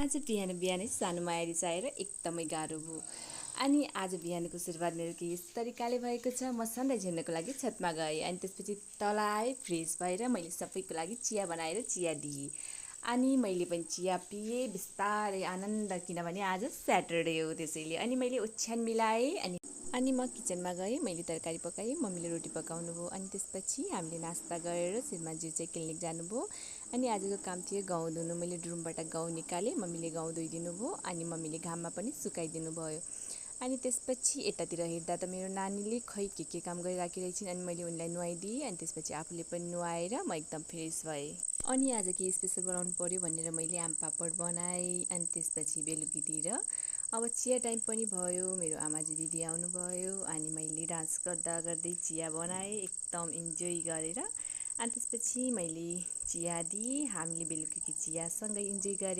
आज बिहान बिहानै सानो माया रिसाएर एकदमै गाह्रो भयो। अनि आज बिहानको सुरुवात मेरो के यस तरिकाले भएको छ। म सनराइज हेर्नको लागि छतमा गएँ अनि त्यसपछि तल आएँ, फ्रेस भएर मैले सबैको लागि चिया बनाएर चिया दिएँ। अनि मैले पनि चिया पिएँ बिस्तारै आनन्द, किनभने आज स्याटरडे हो त्यसैले। अनि मैले ओछ्यान मिलाएँ अनि म किचनमा गएँ, मैले तरकारी पकाएँ, मम्मीले रोटी पकाउनु भयो। अनि त्यसपछि हामीले नास्ता गरेर श्रीमानज्यू चाहिँ क्लिनिक जानुभयो। अनि आजको काम थियो गहुँ धुनु। मैले ड्रुमबाट गहुँ निकालेँ, मम्मीले गहुँ धोइदिनु भयो अनि मम्मीले घाममा पनि सुकाइदिनु भयो। अनि त्यसपछि यतातिर हेर्दा त मेरो नानीले खै के काम गरिराखिरहेको छिन्। अनि मैले उनलाई नुहाइदिएँ अनि त्यसपछि आफूले पनि नुहाएर म एकदम फ्रेस भएँ। अनि आज के स्पेसल बनाउनु पर्यो भनेर मैले आम पापड बनाएँ। अनि त्यसपछि बेलुकीतिर अब चिया टाइम पनि भयो, मेरो आमाजी दिदी आउनुभयो अनि मैले डान्स गर्दा गर्दै चिया बनाएँ एकदम इन्जोय गरेर। अनि त्यसपछि मैले चिया दिएँ, हामीले बेलुकीको चियासँगै इन्जोय गरेँ।